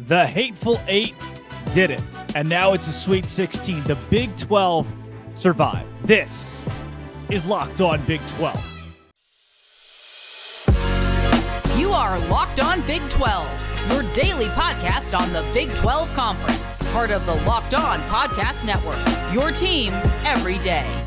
The Hateful Eight did it, and now it's a Sweet 16. The Big 12 survived. This is Locked On Big 12. You are Locked On Big 12, your daily podcast on the Big 12 Conference, part of the Locked On Podcast Network, your team every day.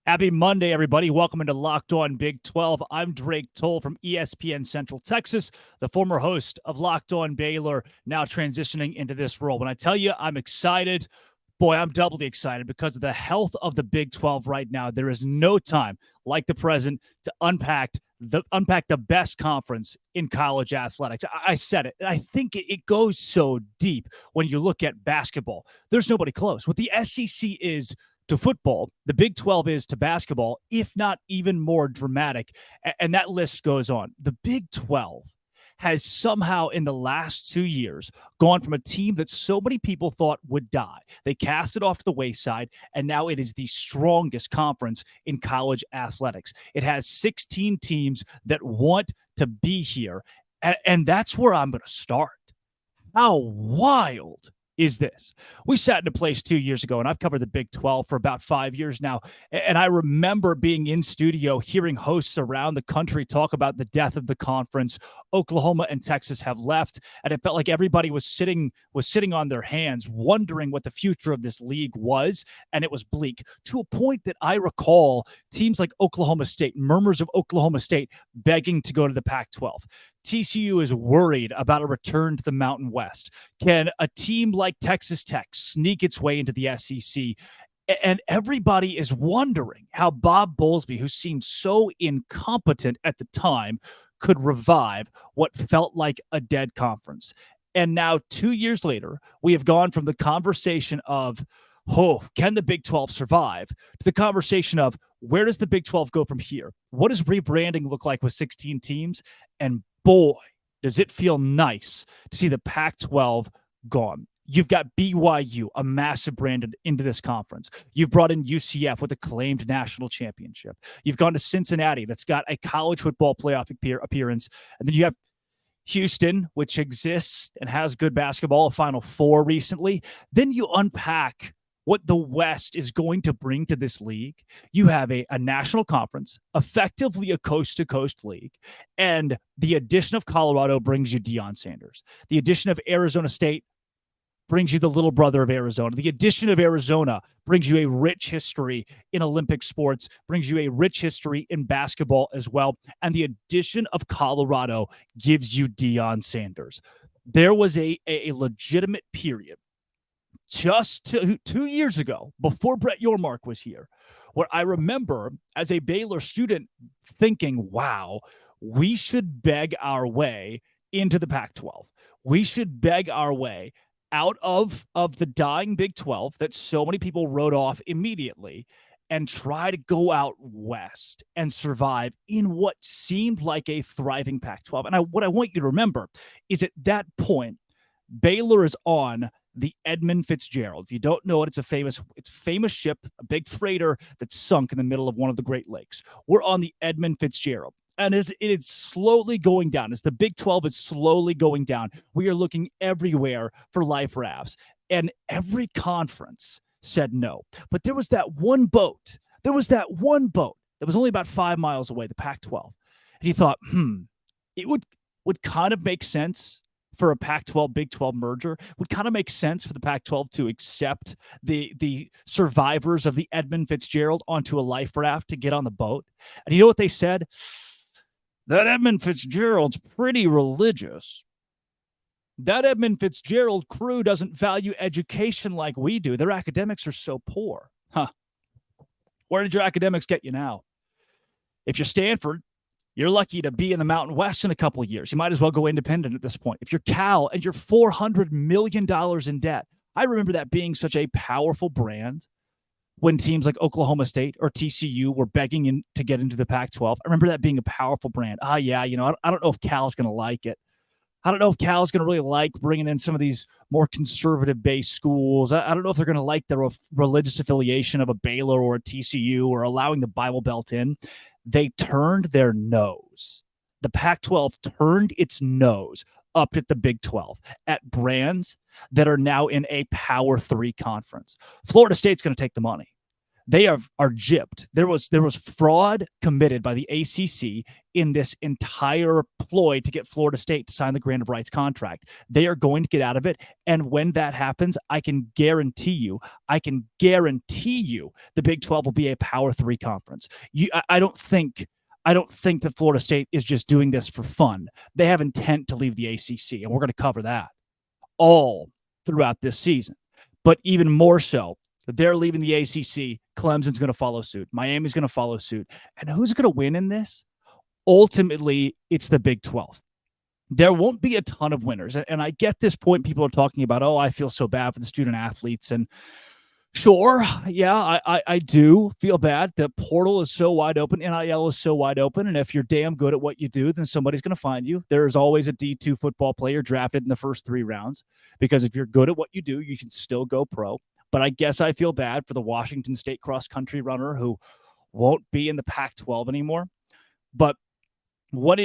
Happy Monday, everybody. Welcome into Locked On Big 12. I'm Drake Toll from ESPN Central Texas, the former host of Locked On Baylor, now transitioning into this role. When I tell you I'm excited, boy, I'm doubly excited because of the health of the Big 12 right now. There is no time like the present to unpack the best conference in college athletics. I said it, and I think it goes so deep when you look at basketball. There's nobody close. What the SEC is to football, the Big 12 is to basketball, if not even more dramatic. And that list goes on. The Big 12 has somehow in the last 2 years gone from a team that so many people thought would die. They cast it off to the wayside, and now it is the strongest conference in college athletics. It has 16 teams that want to be here, and that's where I'm going to start. How wild is this? We sat in a place 2 years ago, and I've covered the Big 12 for about 5 years now, and I remember being in studio, hearing hosts around the country talk about the death of the conference. Oklahoma and Texas have left, and it felt like everybody was sitting on their hands, wondering what the future of this league was, and it was bleak, to a point that I recall teams like Oklahoma State, murmurs of Oklahoma State, begging to go to the Pac-12. TCU is worried about a return to the Mountain West. Can a team like Texas Tech sneak its way into the SEC? And everybody is wondering how Bob Bowlesby, who seemed so incompetent at the time, could revive what felt like a dead conference. And now 2 years later, we have gone from the conversation of, can the Big 12 survive, to the conversation of, where does the Big 12 go from here? What does rebranding look like with 16 teams? And boy, does it feel nice to see the Pac-12 gone. You've got BYU, a massive brand into this conference. You've brought in UCF with a claimed national championship. You've gone to Cincinnati, that's got a college football playoff appearance. And then you have Houston, which exists and has good basketball, a Final Four recently. Then you unpack what the West is going to bring to this league. You have a national conference, effectively a coast-to-coast league, and the addition of Colorado brings you Deion Sanders. The addition of Arizona State brings you the little brother of Arizona. The addition of Arizona brings you a rich history in Olympic sports, brings you a rich history in basketball as well, and the addition of Colorado gives you Deion Sanders. There was a legitimate period just 2 years ago, before Brett Yormark was here, where I remember as a Baylor student thinking, wow, we should beg our way into the Pac-12. We should beg our way out of the dying Big 12 that so many people wrote off immediately and try to go out west and survive in what seemed like a thriving Pac-12. And what I want you to remember is at that point, Baylor is on the Edmund Fitzgerald. If you don't know it, it's a famous ship, a big freighter that sunk in the middle of one of the Great Lakes. We're on the Edmund Fitzgerald. And as it is slowly going down, as the Big 12 is slowly going down, we are looking everywhere for life rafts. And every conference said no. But there was that one boat. That was only about 5 miles away, the Pac-12. And he thought, it would kind of make sense for a Pac-12, Big 12 merger. Would kind of make sense for the Pac-12 to accept the survivors of the Edmund Fitzgerald onto a life raft to get on the boat. And you know what they said? That Edmund Fitzgerald's pretty religious. That Edmund Fitzgerald crew doesn't value education like we do. Their academics are so poor. Where did your academics get you now? If you're Stanford, you're lucky to be in the Mountain West in a couple of years. You might as well go independent at this point. If you're Cal and you're $400 million in debt, I remember that being such a powerful brand when teams like Oklahoma State or TCU were begging to get into the Pac-12. I remember that being a powerful brand. I don't know if Cal's going to like it. I don't know if Cal's going to really like bringing in some of these more conservative-based schools. I don't know if they're going to like the religious affiliation of a Baylor or a TCU or allowing the Bible Belt in. They turned their nose. The Pac-12 turned its nose up at the Big 12, at brands that are now in a Power 3 conference. Florida State's going to take the money. They are gypped. There was fraud committed by the ACC in this entire ploy to get Florida State to sign the grant of rights contract. They are going to get out of it. And when that happens, I can guarantee you, the Big 12 will be a Power 3 conference. I don't think that Florida State is just doing this for fun. They have intent to leave the ACC, and we're going to cover that all throughout this season. But even more so, they're leaving the ACC. Clemson's going to follow suit. Miami's going to follow suit. And who's going to win in this? Ultimately, it's the Big 12. There won't be a ton of winners. And I get this point. People are talking about, oh, I feel so bad for the student athletes. And sure, yeah, I do feel bad. The portal is so wide open. NIL is so wide open. And if you're damn good at what you do, then somebody's going to find you. There is always a D2 football player drafted in the first 3 rounds, because if you're good at what you do, you can still go pro. But I guess I feel bad for the Washington State cross-country runner who won't be in the Pac-12 anymore. But what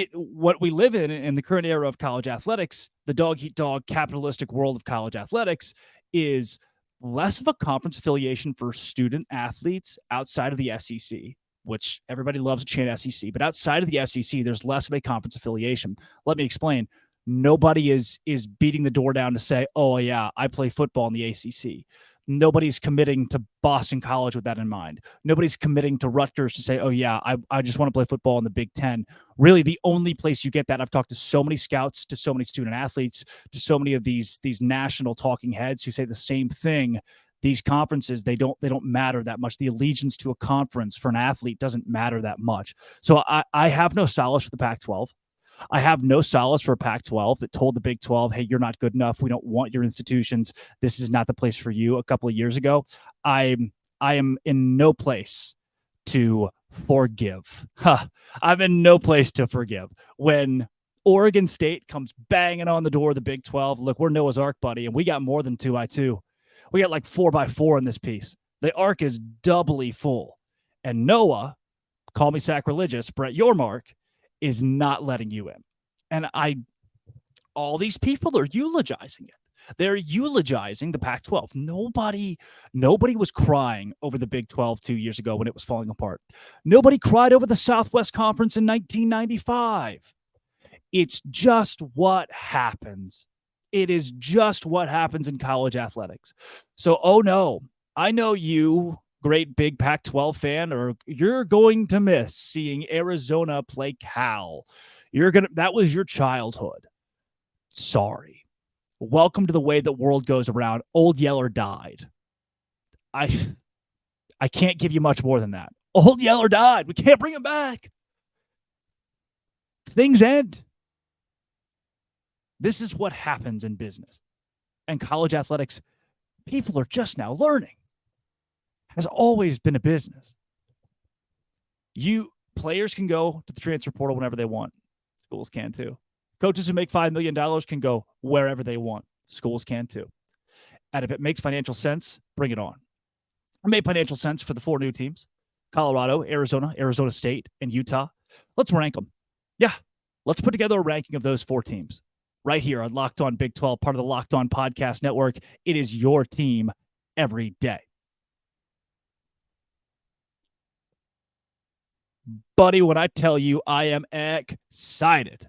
we live in the current era of college athletics, the dog-eat-dog capitalistic world of college athletics, is less of a conference affiliation for student athletes outside of the SEC, which everybody loves to chant SEC. But outside of the SEC, there's less of a conference affiliation. Let me explain. Nobody is beating the door down to say, oh, yeah, I play football in the ACC. Nobody's committing to Boston College with that in mind. Nobody's committing to Rutgers to say, oh, yeah, I just want to play football in the Big Ten. Really, the only place you get that, I've talked to so many scouts, to so many student athletes, to so many of these national talking heads who say the same thing. These conferences, they don't matter that much. The allegiance to a conference for an athlete doesn't matter that much. So I have no solace for the Pac-12. I have no solace for a Pac-12 that told the Big 12, hey, you're not good enough. We don't want your institutions. This is not the place for you a couple of years ago. I am in no place to forgive. I'm in no place to forgive. When Oregon State comes banging on the door of the Big 12, look, we're Noah's Ark, buddy, and we got more than 2x2. We got like 4x4 in this piece. The Ark is doubly full. And Noah, call me sacrilegious, Brett Yormark, is not letting you in. And all these people are eulogizing it. They're eulogizing the Pac-12. Nobody was crying over the Big 12 2 years ago when it was falling apart. Nobody cried over the Southwest Conference in 1995. It's just what happens. It is just what happens in college athletics. So, oh no, I know you, great big Pac-12 fan, or you're going to miss seeing Arizona play Cal. That was your childhood. Sorry. Welcome to the way the world goes around. Old Yeller died. I can't give you much more than that. Old Yeller died. We can't bring him back. Things end. This is what happens in business. And college athletics, people are just now learning. Has always been a business. Players can go to the transfer portal whenever they want. Schools can too. Coaches who make $5 million can go wherever they want. Schools can too. And if it makes financial sense, bring it on. It made financial sense for the 4 new teams: Colorado, Arizona, Arizona State, and Utah. Let's rank them. Yeah, let's put together a ranking of those 4 teams right here on Locked On Big 12, part of the Locked On Podcast Network. It is your team every day. Buddy, when I tell you I am excited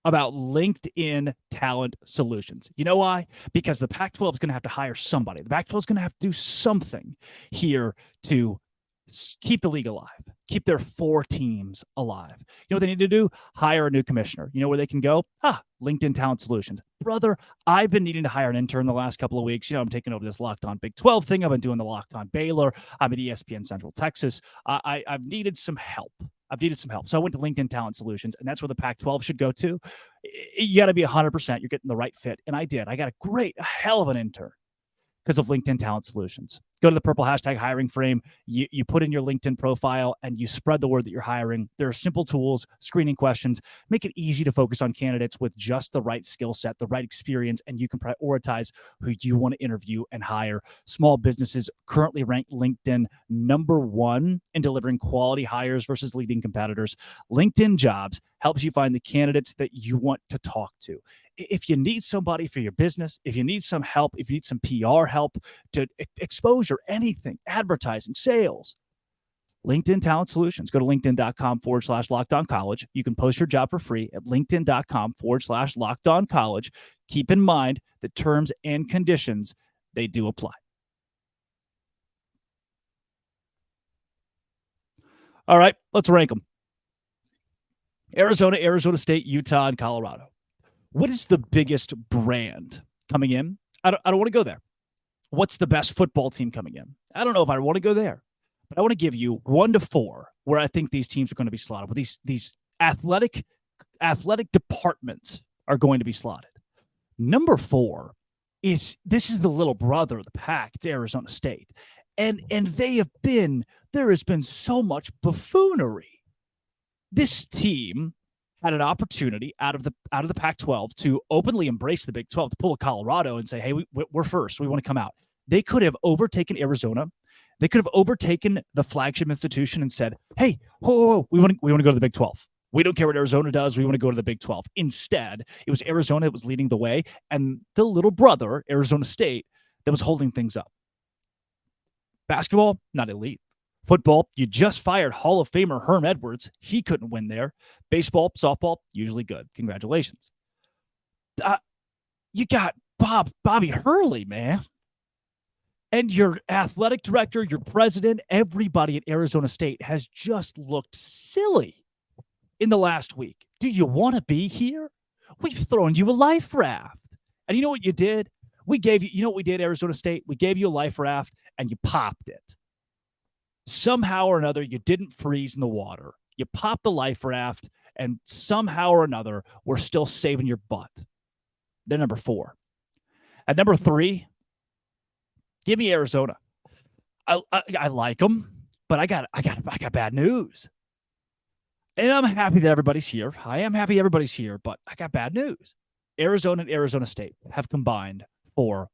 about LinkedIn Talent Solutions. You know why? Because the Pac-12 is going to have to hire somebody. The Pac-12 is going to have to do something here to keep the league alive, keep their 4 teams alive. You know what they need to do? Hire a new commissioner. You know where they can go? LinkedIn Talent Solutions. Brother, I've been needing to hire an intern the last couple of weeks. You know, I'm taking over this Locked On Big 12 thing. I've been doing the Locked On Baylor. I'm at ESPN Central Texas. I've needed some help. So I went to LinkedIn Talent Solutions, and that's where the Pac-12 should go to. You got to be 100%. You're getting the right fit. And I did. I got a hell of an intern because of LinkedIn Talent Solutions. Go to the purple hashtag hiring frame. You put in your LinkedIn profile and you spread the word that you're hiring. There are simple tools, screening questions, make it easy to focus on candidates with just the right skill set, the right experience, and you can prioritize who you want to interview and hire. Small businesses currently rank LinkedIn #1 in delivering quality hires versus leading competitors. LinkedIn Jobs helps you find the candidates that you want to talk to. If you need somebody for your business, if you need some help, if you need some PR help to exposure, anything, advertising, sales, LinkedIn Talent Solutions. Go to linkedin.com/lockedoncollege. You can post your job for free at linkedin.com/lockedoncollege. Keep in mind the terms and conditions, they do apply. All right, let's rank them. Arizona, Arizona State, Utah, and Colorado. What is the biggest brand coming in? I don't want to go there. What's the best football team coming in? I don't know if I want to go there, but I want to give you 1 to 4 where I think these teams are going to be slotted. Where these athletic departments are going to be slotted. Number 4 is the little brother of the pack. It's Arizona State, and there has been so much buffoonery. This team had an opportunity out of the Pac-12 to openly embrace the Big 12, to pull a Colorado and say, hey, we're first. We want to come out. They could have overtaken Arizona. They could have overtaken the flagship institution and said, hey, whoa, we want to go to the Big 12. We don't care what Arizona does. We want to go to the Big 12. Instead, it was Arizona that was leading the way and the little brother, Arizona State, that was holding things up. Basketball, not elite. Football, you just fired Hall of Famer Herm Edwards. He couldn't win there. Baseball, softball, usually good. Congratulations. You got Bobby Hurley, man. And your athletic director, your president, everybody at Arizona State has just looked silly in the last week. Do you want to be here? We've thrown you a life raft. And you know what you did? We gave you know what we did, Arizona State? We gave you a life raft and you popped it. Somehow or another, you didn't freeze in the water. You popped the life raft, and somehow or another, we're still saving your butt. They're number 4. At number 3, give me Arizona. I like them, but I got bad news. And I'm happy that everybody's here. I am happy everybody's here, but I got bad news. Arizona and Arizona State have combined for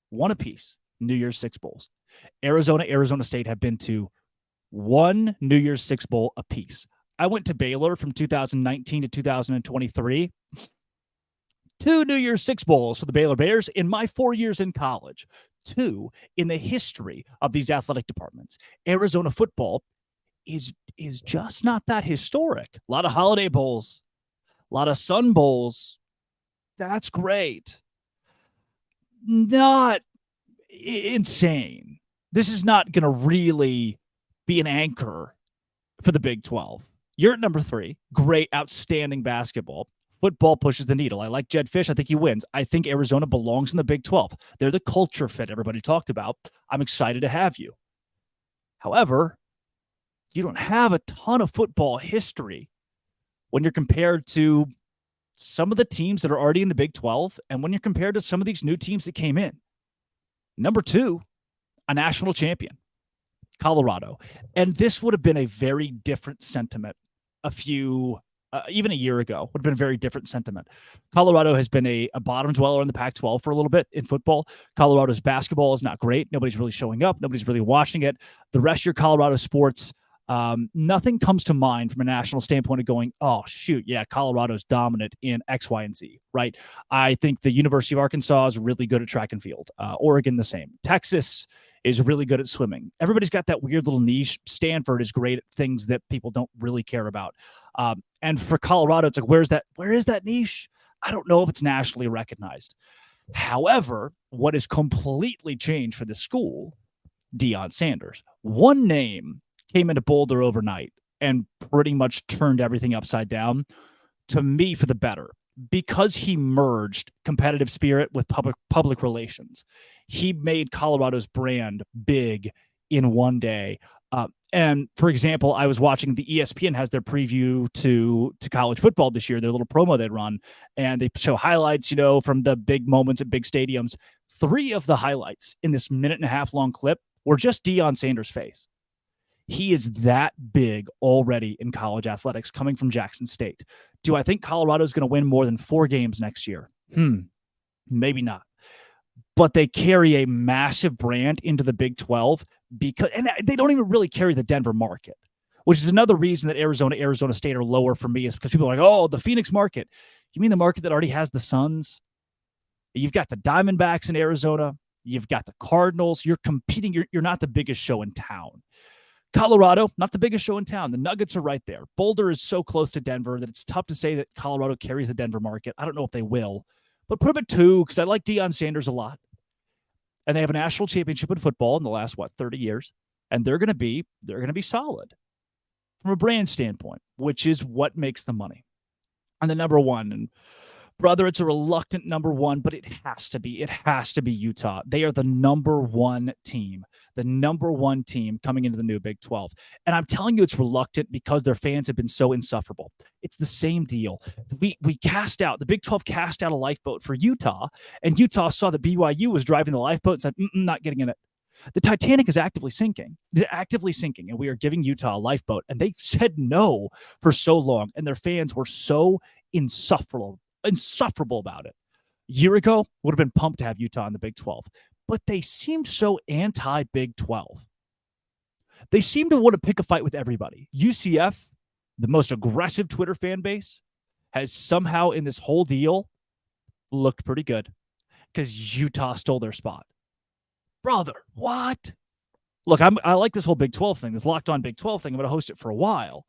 1 apiece, New Year's Six Bowls. Arizona State have been to 1 New Year's Six Bowl apiece. I went to Baylor from 2019 to 2023. 2 New Year's Six Bowls for the Baylor Bears in my 4 years in college. 2 in the history of these athletic departments. Arizona football is just not that historic. A lot of holiday bowls, a lot of Sun Bowls. That's great. Not insane. This is not going to really be an anchor for the Big 12. You're at number 3. Great, outstanding basketball. Football pushes the needle. I like Jed Fish. I think he wins. I think Arizona belongs in the Big 12. They're the culture fit everybody talked about. I'm excited to have you. However, you don't have a ton of football history when you're compared to some of the teams that are already in the Big 12 and when you're compared to some of these new teams that came in. Number 2, a national champion, Colorado. And this would have been a very different sentiment even a year ago, would have been a very different sentiment. Colorado has been a bottom dweller in the Pac-12 for a little bit in football. Colorado's basketball is not great. Nobody's really showing up. Nobody's really watching it. The rest of your Colorado sports, nothing comes to mind from a national standpoint of going, oh, shoot, yeah, Colorado's dominant in X, Y, and Z, right? I think the University of Arkansas is really good at track and field. Oregon, the same. Texas is really good at swimming. Everybody's got that weird little niche. Stanford is great at things that people don't really care about. And for Colorado, it's like, where is that niche? I don't know if it's nationally recognized. However, what has completely changed for the school, Deion Sanders. One name came into Boulder overnight and pretty much turned everything upside down, to me, for the better. Because he merged competitive spirit with public relations, he made Colorado's brand big in one day. And for example, I was watching the ESPN has their preview to college football this year, their little promo they run, and they show highlights, from the big moments at big stadiums. 3 of the highlights in this minute and a half long clip were just Deion Sanders' face. He is that big already in college athletics coming from Jackson State. Do I think Colorado's going to win more than 4 games next year? Maybe not. But they carry a massive brand into the Big 12 and they don't even really carry the Denver market, which is another reason that Arizona State are lower for me, is because people are like, oh, the Phoenix market. You mean the market that already has the Suns? You've got the Diamondbacks in Arizona. You've got the Cardinals. You're competing. You're not the biggest show in town. Colorado, not the biggest show in town. The Nuggets are right there. Boulder is so close to Denver that it's tough to say that Colorado carries the Denver market. I don't know if they will, but put them at 2 because I like Deion Sanders a lot. And they have a national championship in football in the last, 30 years. And they're going to be solid from a brand standpoint, which is what makes the money. And the number one, and brother, it's a reluctant number one, but it has to be Utah. They are the number one team coming into the new Big 12. And I'm telling you, it's reluctant because their fans have been so insufferable. It's the same deal. The Big 12 cast out a lifeboat for Utah, and Utah saw that BYU was driving the lifeboat and said, not getting in it. The Titanic is actively sinking. They're actively sinking, and we are giving Utah a lifeboat. And they said no for so long, and their fans were so insufferable about it. A year ago, would have been pumped to have Utah in the Big 12, but they seemed so anti-Big 12. They seem to want to pick a fight with everybody. UCF, the most aggressive Twitter fan base, has somehow in this whole deal looked pretty good because Utah stole their spot. Brother, what? Look, I like this whole Big 12 thing, this Locked On Big 12 thing. I'm going to host it for a while.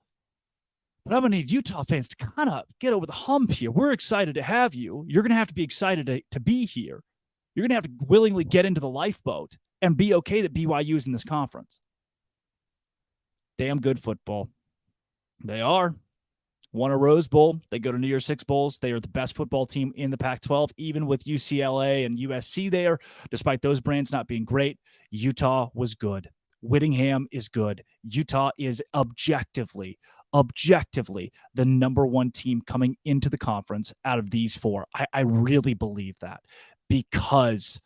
But I'm going to need Utah fans to kind of get over the hump here. We're excited to have you. You're going to have to be excited to be here. You're going to have to willingly get into the lifeboat and be okay that BYU is in this conference. Damn good football. They are. Won a Rose Bowl. They go to New Year's Six Bowls. They are the best football team in the Pac-12, even with UCLA and USC there. Despite those brands not being great, Utah was good. Whittingham is good. Utah is objectively the number one team coming into the conference out of these 4. I really believe that because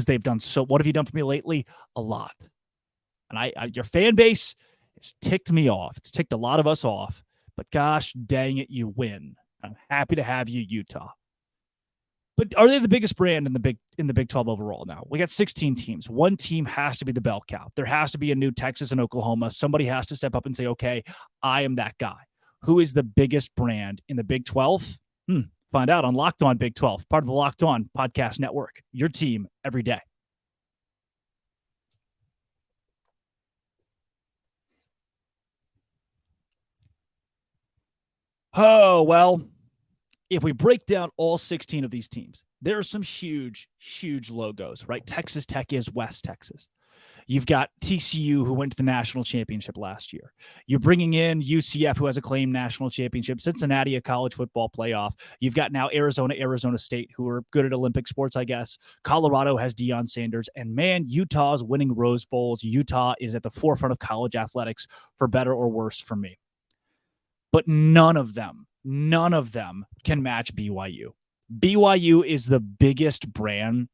they've done so. What have you done for me lately? A lot. And your fan base has ticked me off. It's ticked a lot of us off, but gosh dang it, you win. I'm happy to have you, Utah. But are they the biggest brand in the Big 12 overall now? We got 16 teams. One team has to be the bell cow. There has to be a new Texas and Oklahoma. Somebody has to step up and say, okay, I am that guy. Who is the biggest brand in the Big 12? Find out on Locked On Big 12, part of the Locked On Podcast Network. Your team every day. Oh, well, if we break down all 16 of these teams, there are some huge, huge logos, right? Texas Tech is West Texas. You've got TCU, who went to the national championship last year. You're bringing in UCF, who has a claimed national championship. Cincinnati, a college football playoff. You've got now Arizona State, who are good at Olympic sports, I guess. Colorado has Deion Sanders. And man, Utah's winning Rose Bowls. Utah is at the forefront of college athletics, for better or worse for me. But none of them can match BYU. BYU is the biggest brand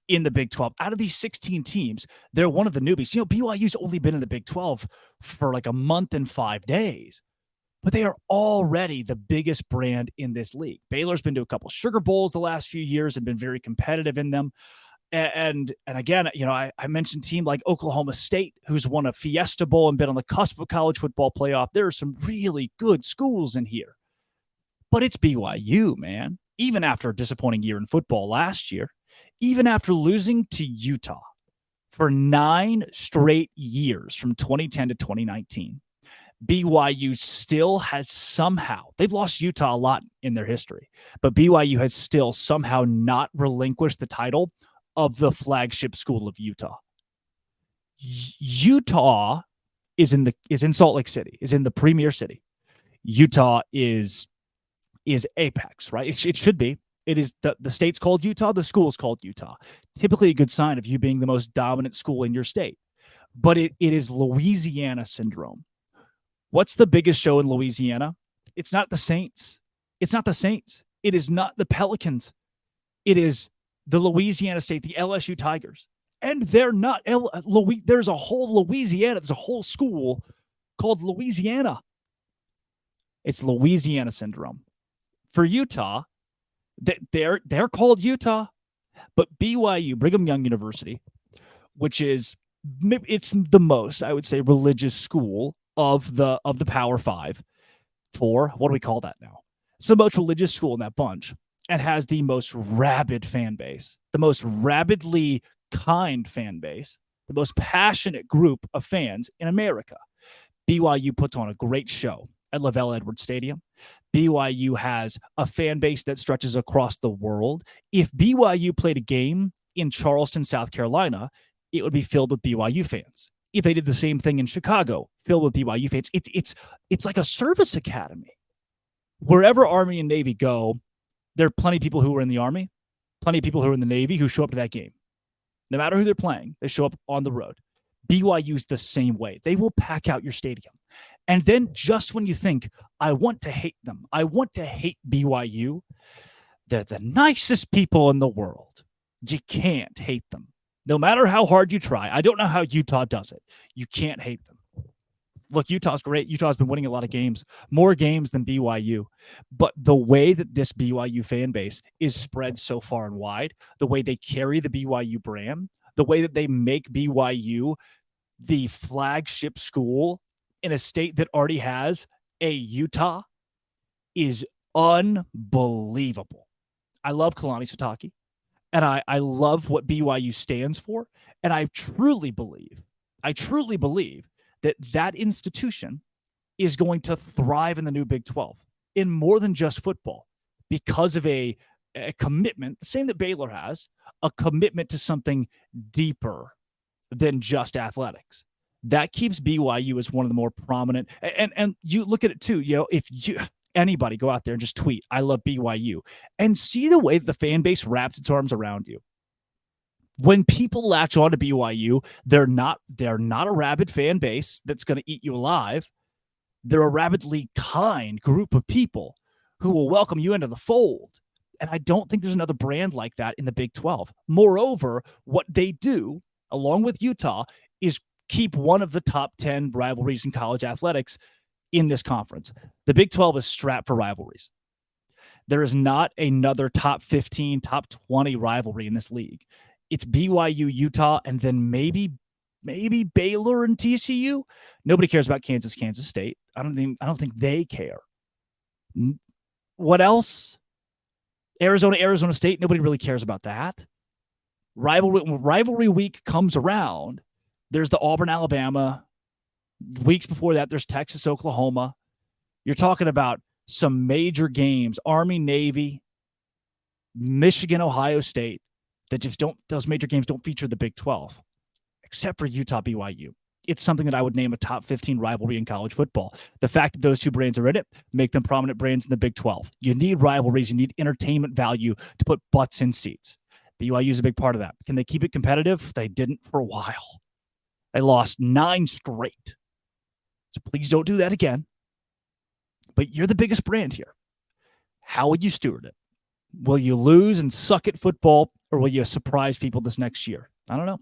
in the Big 12. Out of these 16 teams, they're one of the newbies. BYU's only been in the Big 12 for like a month and 5 days, but they are already the biggest brand in this league. Baylor's been to a couple Sugar Bowls the last few years and been very competitive in them. And again, I mentioned a team like Oklahoma State, who's won a Fiesta Bowl and been on the cusp of college football playoff. There are some really good schools in here. But it's BYU, man. Even after a disappointing year in football last year, even after losing to Utah for 9 straight years from 2010 to 2019, BYU still has somehow, they've lost Utah a lot in their history, but BYU has still somehow not relinquished the title of the flagship school of Utah. Utah is in Salt Lake City, is in the premier city. Utah is apex, right? It should be. It is the state's called Utah. The school is called Utah. Typically a good sign of you being the most dominant school in your state. But it is Louisiana syndrome. What's the biggest show in Louisiana? It's not the Saints. It is not the Pelicans. It is the Louisiana State, the LSU Tigers. And they're not. There's a whole Louisiana. There's a whole school called Louisiana. It's Louisiana syndrome. For Utah, they're called Utah, but BYU, Brigham Young University, which is it's the most, I would say, religious school of the Power Five. What do we call that now? It's the most religious school in that bunch and has the most rabid fan base, the most rabidly kind fan base, the most passionate group of fans in America. BYU puts on a great show at LaVell Edwards Stadium. BYU has a fan base that stretches across the world. If BYU played a game in Charleston, South Carolina, it would be filled with BYU fans. If they did the same thing in Chicago, filled with BYU fans, it's like a service academy. Wherever Army and Navy go, there are plenty of people who are in the Army, plenty of people who are in the Navy who show up to that game. No matter who they're playing, they show up on the road. BYU's the same way. They will pack out your stadium. And then just when you think, I want to hate them, I want to hate BYU, they're the nicest people in the world. You can't hate them. No matter how hard you try. I don't know how Utah does it. You can't hate them. Look, Utah's great. Utah's been winning a lot of games, more games than BYU. But the way that this BYU fan base is spread so far and wide, the way they carry the BYU brand, the way that they make BYU the flagship school in a state that already has a Utah is unbelievable. I love Kalani Sitake, and I love what BYU stands for, and I truly believe that institution is going to thrive in the new Big 12 in more than just football because of a commitment, the same that Baylor has, a commitment to something deeper than just athletics. That keeps BYU as one of the more prominent. And you look at it too, if anybody go out there and just tweet, I love BYU, and see the way that the fan base wraps its arms around you. When people latch on to BYU, they're not a rabid fan base that's going to eat you alive. They're a rabidly kind group of people who will welcome you into the fold. And I don't think there's another brand like that in the Big 12. Moreover, what they do, along with Utah, is keep one of the top 10 rivalries in college athletics in this conference. The Big 12 is strapped for rivalries. There is not another top 15, top 20 rivalry in this league. It's BYU, Utah, and then maybe Baylor and TCU. Nobody cares about Kansas State. I don't think they care. What else? Arizona State. Nobody really cares about that. Rivalry week comes around. There's the Auburn, Alabama. Weeks before that, there's Texas, Oklahoma. You're talking about some major games: Army, Navy, Michigan, Ohio State. Those major games don't feature the Big 12, except for Utah, BYU. It's something that I would name a top 15 rivalry in college football. The fact that those two brands are in it make them prominent brands in the Big 12. You need rivalries. You need entertainment value to put butts in seats. BYU is a big part of that. Can they keep it competitive? They didn't for a while. They lost 9 straight. So please don't do that again. But you're the biggest brand here. How would you steward it? Will you lose and suck at football, or will you surprise people this next year? I don't know.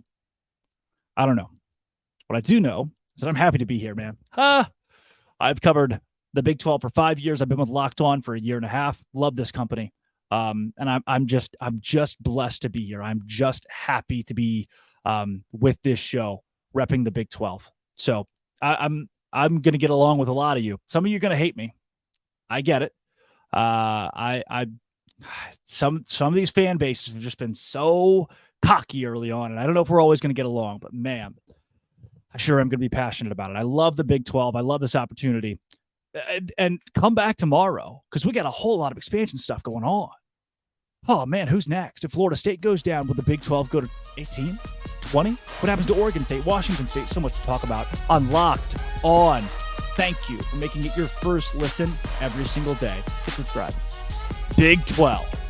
What I do know is that I'm happy to be here, man. I've covered the Big 12 for 5 years. I've been with Locked On for a year and a half. Love this company. And I'm just blessed to be here. I'm just happy to be with this show, repping the Big 12. So I'm going to get along with a lot of you. Some of you are going to hate me. I get it. Some of these fan bases have just been so cocky early on, and I don't know if we're always going to get along, but man, I sure am going to be passionate about it. I love the Big 12. I love this opportunity. And come back tomorrow, because we got a whole lot of expansion stuff going on. Oh, man, who's next? If Florida State goes down, will the Big 12 go to 18, 20? What happens to Oregon State, Washington State? So much to talk about on Locked On. Thank you for making it your first listen every single day. Hit subscribe. Big 12.